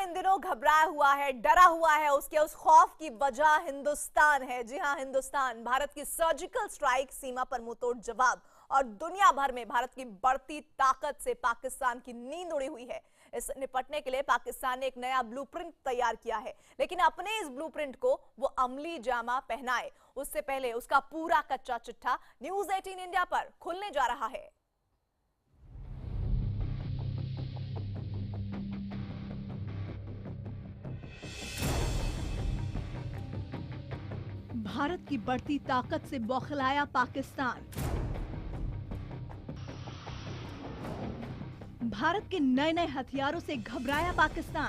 इन दिनों घबराया हुआ है, डरा हुआ है। उसके उस खौफ की वजह हिंदुस्तान है। जी हां, हिंदुस्तान। भारत की सर्जिकल स्ट्राइक, सीमा पर मुंहतोड़ जवाब और दुनिया भर में भारत की बढ़ती ताकत से पाकिस्तान की नींद उड़ी हुई है। इससे निपटने के लिए पाकिस्तान ने एक नया ब्लूप्रिंट तैयार किया है, लेकिन अपने इस ब्लूप्रिंट को वो अमली जामा पहनाए उससे पहले उसका पूरा कच्चा चिट्ठा न्यूज 18 इंडिया पर खुलने जा रहा है। भारत की बढ़ती ताकत से बौखलाया पाकिस्तान। भारत के नए नए हथियारों से घबराया पाकिस्तान।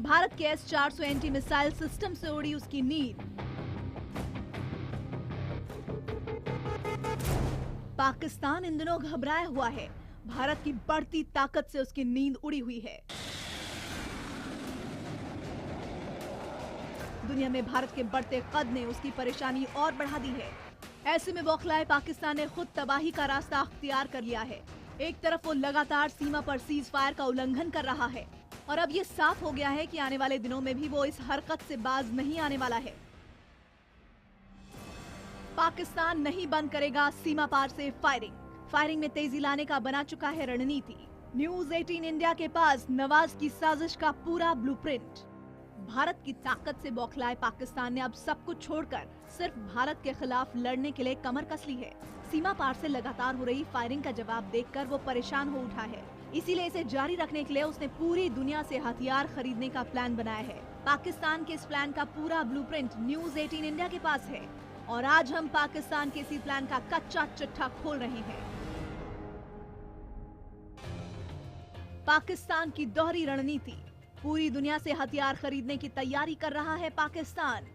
भारत के S-400 एंटी मिसाइल सिस्टम से उड़ी उसकी नींद। पाकिस्तान इन दिनों घबराया हुआ है। भारत की बढ़ती ताकत से उसकी नींद उड़ी हुई है। दुनिया में भारत के बढ़ते कद ने उसकी परेशानी और बढ़ा दी है। ऐसे में बौखलाए पाकिस्तान ने खुद तबाही का रास्ता अख्तियार कर लिया है। एक तरफ वो लगातार सीमा पर सीज फायर का उल्लंघन कर रहा है और अब ये साफ हो गया है कि आने वाले दिनों में भी वो इस हरकत से बाज नहीं आने वाला है। पाकिस्तान नहीं बंद करेगा सीमा पार से फायरिंग में तेजी लाने का बना चुका है रणनीति। न्यूज 18 इंडिया के पास नवाज की साजिश का पूरा ब्लूप्रिंट। भारत की ताकत से बौखलाए पाकिस्तान ने अब सब कुछ छोड़कर सिर्फ भारत के खिलाफ लड़ने के लिए कमर कस ली है। सीमा पार से लगातार हो रही फायरिंग का जवाब देखकर वो परेशान हो उठा है। इसीलिए इसे जारी रखने के लिए उसने पूरी दुनिया से हथियार खरीदने का प्लान बनाया है। पाकिस्तान के इस प्लान का पूरा ब्लूप्रिंट न्यूज 18 इंडिया के पास है और आज हम पाकिस्तान के इसी प्लान का कच्चा चिट्ठा खोल रहे हैं। पाकिस्तान की दोहरी रणनीति। पूरी दुनिया से हथियार खरीदने की तैयारी कर रहा है पाकिस्तान।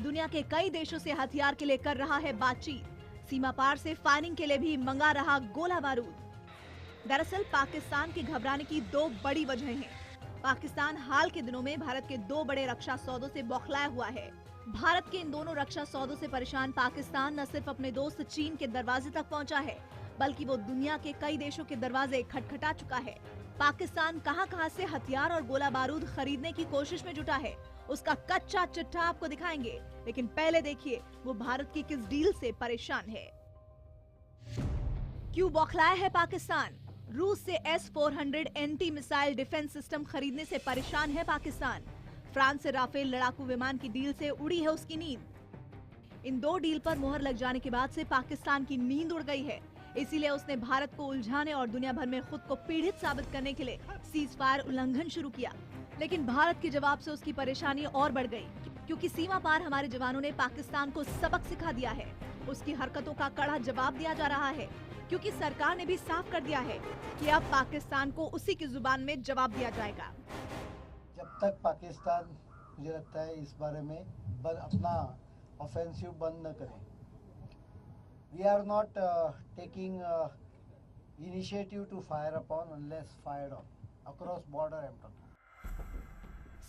दुनिया के कई देशों से हथियार के लिए कर रहा है बातचीत। सीमा पार से फायरिंग के लिए भी मंगा रहा गोला बारूद। दरअसल पाकिस्तान के घबराने की दो बड़ी वजहें हैं। पाकिस्तान हाल के दिनों में भारत के दो बड़े रक्षा सौदों से बौखलाया हुआ है। भारत के इन दोनों रक्षा सौदों से परेशान पाकिस्तान न सिर्फ अपने दोस्त चीन के दरवाजे तक पहुंचा है, बल्कि वो दुनिया के कई देशों के दरवाजे खटखटा चुका है। पाकिस्तान कहां-कहां से हथियार और गोला बारूद खरीदने की कोशिश में जुटा है, उसका कच्चा चिट्ठा आपको दिखाएंगे। लेकिन पहले देखिए वो भारत की किस डील से परेशान है। क्यों बौखलाया है पाकिस्तान? रूस से S-400 anti missile defence system खरीदने से परेशान है पाकिस्तान। फ्रांस से राफेल लड़ाकू विमान की डील से उड़ी है उसकी नींद। इन दो डील पर मोहर लग जाने के बाद से पाकिस्तान की नींद उड़ गई है। इसीलिए उसने भारत को उलझाने और दुनिया भर में खुद को पीड़ित साबित करने के लिए सीज फायर उल्लंघन शुरू किया। लेकिन भारत के जवाब से उसकी परेशानी और बढ़ गई, क्योंकि सीमा पार हमारे जवानों ने पाकिस्तान को सबक सिखा दिया है। उसकी हरकतों का कड़ा जवाब दिया जा रहा है, क्योंकि सरकार ने भी साफ कर दिया है कि अब पाकिस्तान को उसी की जुबान में जवाब दिया जाएगा। जब तक पाकिस्तान, मुझे लगता है, इस बारे में अपना ऑफेंसिव बंद न करे, we are not taking initiative to fire upon unless fired on across border. I'm talking.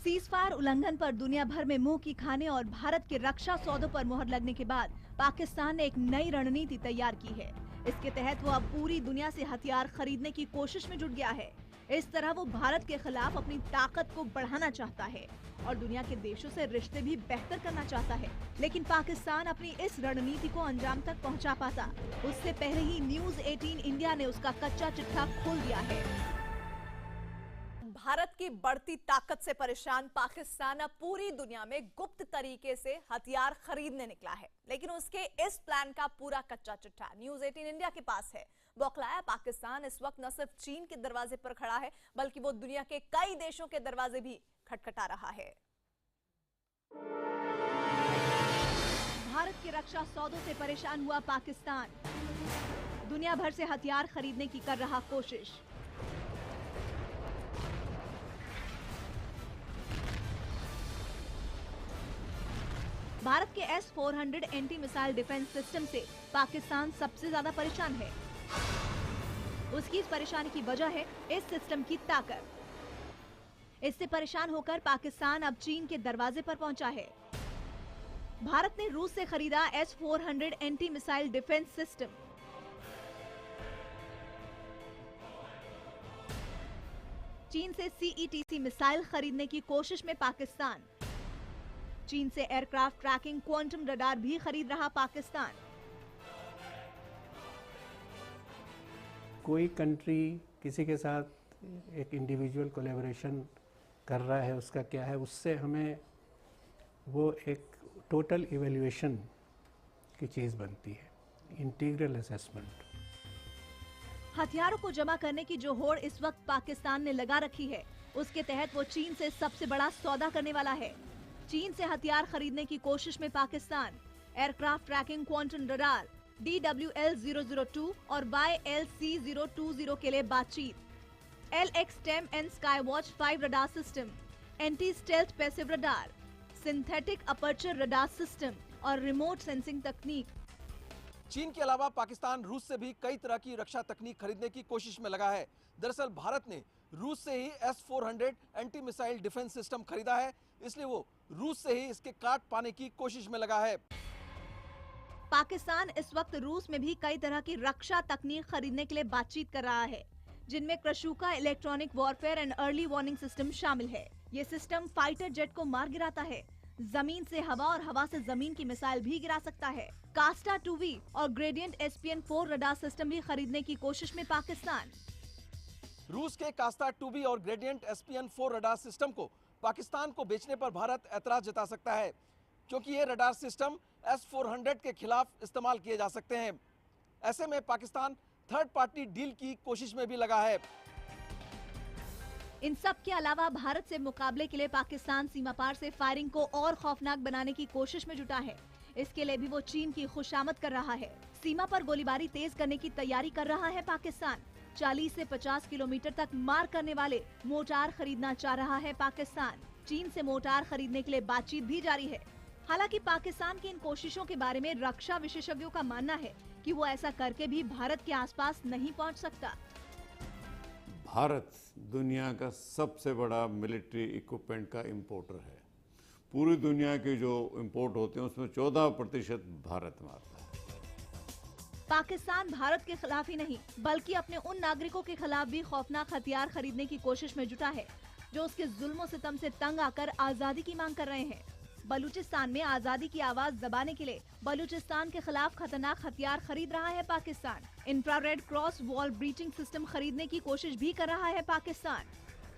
Cease fire उल्लंघन पर दुनिया भर में मुंह की खाने और भारत के रक्षा सौदों पर मोहर लगने के बाद पाकिस्तान ने एक नई रणनीति तैयार की है। इसके तहत वो अब पूरी दुनिया से हथियार खरीदने की कोशिश में जुट गया है। इस तरह वो भारत के खिलाफ अपनी ताकत को बढ़ाना चाहता है और दुनिया के देशों से रिश्ते भी बेहतर करना चाहता है। लेकिन पाकिस्तान अपनी इस रणनीति को अंजाम तक पहुंचा पाता, उससे पहले ही न्यूज 18 इंडिया ने उसका कच्चा चिट्ठा खोल दिया है। भारत की बढ़ती ताकत से परेशान पाकिस्तान अब पूरी दुनिया में गुप्त तरीके से हथियार खरीदने निकला है, लेकिन उसके इस प्लान का पूरा कच्चा चिट्ठा न्यूज 18 इंडिया के पास है। बौखलाया पाकिस्तान इस वक्त न सिर्फ चीन के दरवाजे पर खड़ा है, बल्कि वो दुनिया के कई देशों के दरवाजे भी खटखटा रहा है। भारत के रक्षा सौदों से परेशान हुआ पाकिस्तान। दुनिया भर से हथियार खरीदने की कर रहा कोशिश। भारत के S-400 anti missile defence system से पाकिस्तान सबसे ज्यादा परेशान है। उसकी इस परेशानी की वजह है इस सिस्टम की ताकत। इससे परेशान होकर पाकिस्तान अब चीन के दरवाजे पर पहुंचा है। भारत ने रूस से खरीदा S-400 anti missile defence system. चीन से CETC मिसाइल खरीदने की कोशिश में पाकिस्तान। चीन से एयरक्राफ्ट ट्रैकिंग क्वांटम रडार भी खरीद रहा पाकिस्तान। कोई कंट्री किसी के साथ एक इंडिविजुअल कोलैबोरेशन कर रहा है, उसका क्या है, उससे हमें वो एक टोटल इवैल्यूएशन की चीज़ बनती है, इंटीग्रल असेसमेंट। हथियारों को जमा करने की जो होड़ इस वक्त पाकिस्तान ने लगा रखी है, उसके तहत वो चीन से सबसे बड़ा सौदा करने वाला है। चीन से हथियार खरीदने की कोशिश में Pakistan. Aircraft tracking quantum radar DWL-002 और YLC-020 के लिए बातचीत। LX-10N skywatch 5 radar system, anti stealth passive radar, synthetic aperture radar system और रिमोट सेंसिंग तकनीक। चीन के अलावा पाकिस्तान रूस से भी कई तरह की रक्षा तकनीक खरीदने की कोशिश में लगा है। दरअसल भारत ने रूस से ही S-400 anti missile defence system खरीदा है, इसलिए वो रूस से ही इसके काट पाने की कोशिश में लगा है। पाकिस्तान इस वक्त रूस में भी कई तरह की रक्षा तकनीक खरीदने के लिए बातचीत कर रहा है, जिनमें Krasukha electronic warfare and early warning system शामिल है। ये सिस्टम फाइटर जेट को मार गिराता है, जमीन से हवा और हवा से जमीन की मिसाइल भी गिरा सकता है। कास्टा 2V और ग्रेडियंट SPN-4 रडार सिस्टम भी खरीदने की कोशिश में पाकिस्तान। रूस के कास्टा 2B और ग्रेडियंट SPN-4 रडार सिस्टम को पाकिस्तान को बेचने पर भारत ऐतराज जता सकता है, क्योंकि ये रडार सिस्टम S-400 के खिलाफ इस्तेमाल किए जा सकते हैं। ऐसे में पाकिस्तान थर्ड पार्टी डील की कोशिश में भी लगा है। इन सब के अलावा भारत से मुकाबले के लिए पाकिस्तान सीमा पार से फायरिंग को और खौफनाक बनाने की कोशिश में जुटा है। इसके लिए भी वो चीन की खुशामद कर रहा है। सीमा पर गोलीबारी तेज करने की तैयारी कर रहा है पाकिस्तान। 40 से 50 किलोमीटर तक मार करने वाले मोर्टार खरीदना चाह रहा है पाकिस्तान। चीन से मोर्टार खरीदने के लिए बातचीत भी जारी है। हालांकि पाकिस्तान की इन कोशिशों के बारे में रक्षा विशेषज्ञों का मानना है कि वो ऐसा करके भी भारत के आसपास नहीं पहुंच सकता। भारत दुनिया का सबसे बड़ा मिलिट्री इक्विपमेंट का इंपोर्टर है। पूरी दुनिया के जो इंपोर्ट होते हैं उसमें 14% भारत मारता है। पाकिस्तान भारत के खिलाफ ही नहीं बल्कि अपने उन नागरिकों के खिलाफ भी खौफनाक हथियार खरीदने की कोशिश में जुटा है, जो उसके जुल्मों सितम से तंग आकर आजादी की मांग कर रहे हैं। बलूचिस्तान में आजादी की आवाज दबाने के लिए बलूचिस्तान के खिलाफ खतरनाक हथियार खरीद रहा है Pakistan. Infrared cross wall breaching system खरीदने की कोशिश भी कर रहा है पाकिस्तान।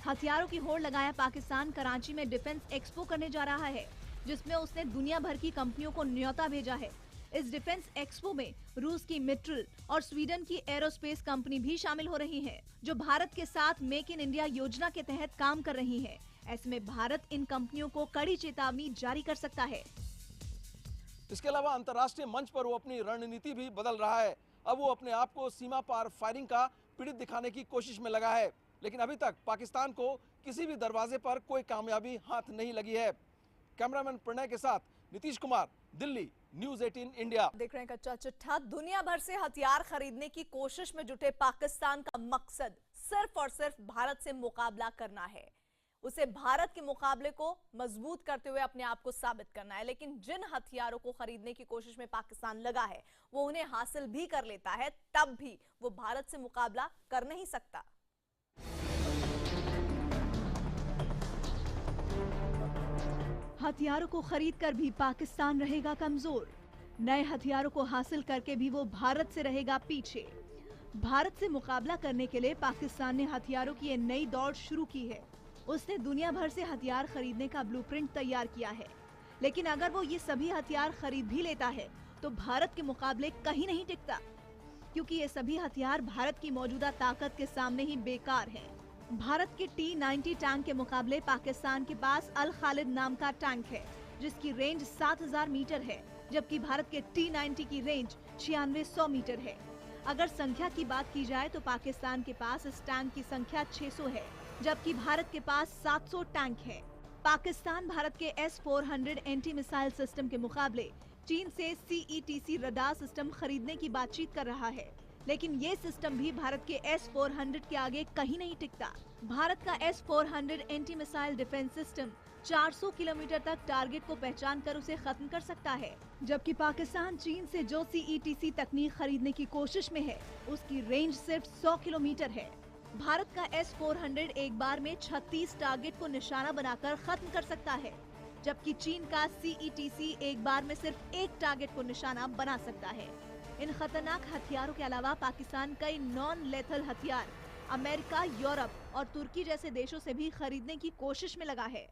हथियारों की होड़ लगाया पाकिस्तान कराची में डिफेंस एक्सपो करने जा रहा है, जिसमें उसने दुनिया भर की कंपनियों को न्योता भेजा है। इस डिफेंस एक्सपो में रूस की मिट्रल और स्वीडन की एरोस्पेस कंपनी भी शामिल हो रही है, जो भारत के साथ मेक इन इंडिया योजना के तहत काम कर रही है। ऐसे में भारत इन कंपनियों को कड़ी चेतावनी जारी कर सकता है। इसके अलावा अंतर्राष्ट्रीय मंच पर वो अपनी रणनीति भी बदल रहा है। अब वो अपने आप को सीमा पार फायरिंग का पीड़ित दिखाने की कोशिश में लगा है, लेकिन अभी तक पाकिस्तान को किसी भी दरवाजे पर कोई कामयाबी हाथ नहीं लगी है। कैमरामैन प्रणय के साथ नीतीश कुमार, दिल्ली, न्यूज़ 18 इंडिया। देख रहे हैं कच्चा चिट्ठा। दुनिया भर से हथियार खरीदने की कोशिश में जुटे पाकिस्तान का मकसद सिर्फ और सिर्फ भारत से मुकाबला करना है। उसे भारत के मुकाबले को मजबूत करते हुए अपने आप को साबित करना है। लेकिन जिन हथियारों को खरीदने की कोशिश में पाकिस्तान लगा है, वो उन्हें हासिल भी कर लेता है, तब भी वो भारत से मुकाबला कर नहीं सकता। हथियारों को खरीदकर भी पाकिस्तान रहेगा कमजोर। नए हथियारों को हासिल करके भी वो भारत से रहेगा पीछे। भारत से मुकाबला करने के लिए पाकिस्तान ने हथियारों की ये नई दौड़ शुरू की है। उसने दुनिया भर से हथियार खरीदने का ब्लूप्रिंट तैयार किया है, लेकिन अगर वो ये सभी हथियार खरीद भी लेता है तो भारत के मुकाबले कहीं नहीं टिकता, क्योंकि ये सभी हथियार भारत की मौजूदा ताकत के सामने ही बेकार हैं। भारत के T-90 टैंक के मुकाबले पाकिस्तान के पास अल खालिद नाम का टैंक है, जिसकी रेंज 7000 मीटर है, जबकि भारत के T-90 की रेंज 9600 मीटर है। अगर संख्या की बात की जाए तो पाकिस्तान के पास इस टैंक की संख्या 600 है, जबकि भारत के पास 700 टैंक है। पाकिस्तान भारत के S-400 एंटी मिसाइल सिस्टम के मुकाबले चीन से CETC रडार सिस्टम खरीदने की बातचीत कर रहा है, लेकिन ये सिस्टम भी भारत के S-400 के आगे कहीं नहीं टिकता। भारत का S-400 anti missile defence system 400 kilometre तक टारगेट को पहचान कर उसे खत्म कर सकता है, जबकि पाकिस्तान चीन से जो CETC तकनीक खरीदने की कोशिश में है, उसकी रेंज सिर्फ 100 किलोमीटर है। भारत का S-400 एक बार में 36 टारगेट को निशाना बनाकर खत्म कर सकता है, जबकि चीन का CETC एक बार में सिर्फ एक टारगेट को निशाना बना सकता है। इन खतरनाक हथियारों के अलावा पाकिस्तान कई नॉन लेथल हथियार अमेरिका, यूरोप और तुर्की जैसे देशों से भी खरीदने की कोशिश में लगा है।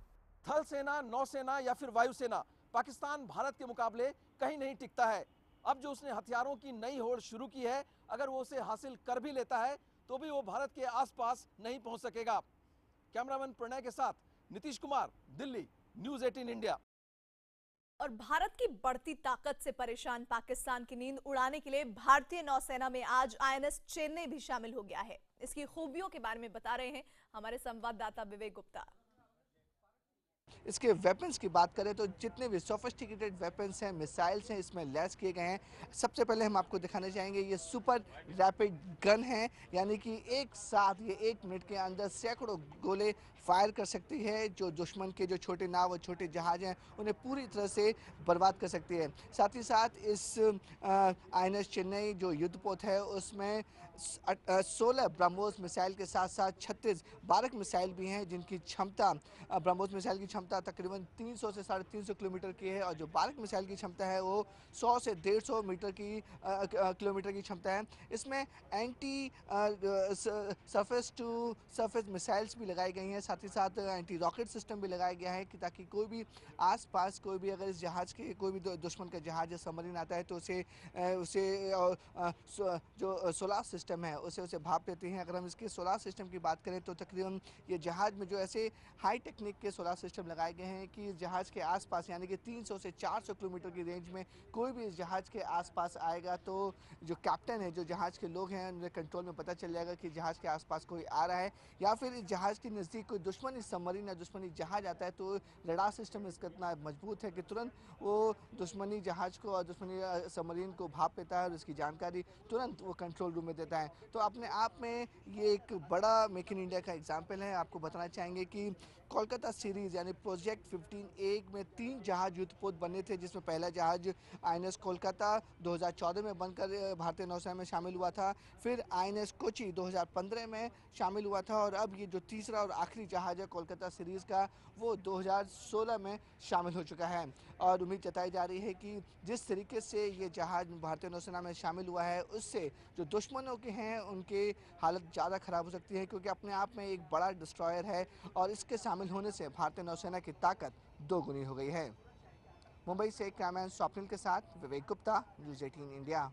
थल सेना, नौसेना या फिर वायुसेना, पाकिस्तान भारत के मुकाबले कहीं नहीं टिकता है। अब जो उसने हथियारों की नई होड़ शुरू की है, अगर वो उसे हासिल कर भी लेता है तो भी वो भारत के आसपास नहीं पहुंच सकेगा। कैमरामैन प्रणय के साथ नीतीश कुमार, दिल्ली, न्यूज़ 18 इंडिया। और भारत की बढ़ती ताकत से परेशान पाकिस्तान की नींद उड़ाने के लिए भारतीय नौसेना में आज INS चेन्नई भी शामिल हो गया है। इसकी खूबियों के बारे में बता रहे हैं हमारे संवाददाता विवेक गुप्ता। इसके वेपन्स की बात करें तो जितने भी सोफिस्टिकेटेड वेपन्स हैं, मिसाइल्स हैं, इसमें लैस किए गए हैं। सबसे पहले हम आपको दिखाने चाहेंगे ये सुपर रैपिड गन है, यानी कि एक साथ ये 1 मिनट के अंदर सैकड़ों गोले फायर कर सकती है, जो दुश्मन के जो छोटे नाव और छोटे जहाज हैं उन्हें पूरी तरह से बर्बाद कर सकती है। साथ ही साथ इस INS चेन्नई जो युद्धपोत है उसमें 16 ब्रह्मोस मिसाइल के साथ साथ 36 बारक मिसाइल भी हैं, जिनकी क्षमता ब्रह्मोस मिसाइल की क्षमता तकरीबन 300 से 350 किलोमीटर की है, और जो बारक मिसाइल की क्षमता है वो 100 से 150 मीटर की किलोमीटर की क्षमता है। इसमें anti surface to surface missiles भी लगाई गई हैं, साथ ही साथ एंटी रॉकेट सिस्टम भी लगाया गया है कि ताकि कोई भी आसपास कोई भी अगर इस जहाज़ के कोई भी दुश्मन का जहाज या सबमरीन आता है तो उसे जो सोलार सिस्टम है उसे भाप देती हैं। अगर हम इसके सोलार सिस्टम की बात करें तो तकरीबन ये जहाज़ में जो ऐसे हाई टेक्निक के सोलार सिस्टम लगाए गए हैं कि जहाज़ के आसपास यानी कि 300 से 400 किलोमीटर की रेंज में कोई भी इस जहाज़ के आसपास आएगा तो जो कैप्टन है, जो जहाज़ के लोग हैं, उनके कंट्रोल में पता चल जाएगा कि जहाज़ के आसपास कोई आ रहा है, या फिर इस जहाज़ के नज़दीक कोई दुश्मनी सबमरीन या दुश्मनी जहाज़ आता है तो रडार सिस्टम इसका इतना मजबूत है कि तुरंत वो दुश्मनी जहाज़ को और दुश्मनी सबमरीन को भाप लेता है और उसकी जानकारी तुरंत वो कंट्रोल रूम में देता है। तो अपने आप में ये एक बड़ा मेक इन इंडिया का एग्जाम्पल है। आपको बताना चाहेंगे कि कोलकाता सीरीज़ यानी प्रोजेक्ट 15A में 3 जहाज युद्धपोत बने थे, जिसमें पहला जहाज INS कोलकाता 2014 में बनकर भारतीय नौसेना में शामिल हुआ था, फिर INS कोची 2015 में शामिल हुआ था, और अब ये जो तीसरा और आखिरी जहाज है कोलकाता सीरीज़ का वो 2016 में शामिल हो चुका है। और उम्मीद जताई जा रही है कि जिस तरीके से ये जहाज भारतीय नौसेना में शामिल हुआ है उससे जो दुश्मनों के हैं उनकी हालत ज़्यादा ख़राब हो सकती है, क्योंकि अपने आप में एक बड़ा डिस्ट्रॉयर है और इसके शामिल होने से भारतीय नौसेना की ताकत दोगुनी हो गई है। मुंबई से कैमरामैन स्वप्निल के साथ विवेक गुप्ता, न्यूज़ 18 इंडिया।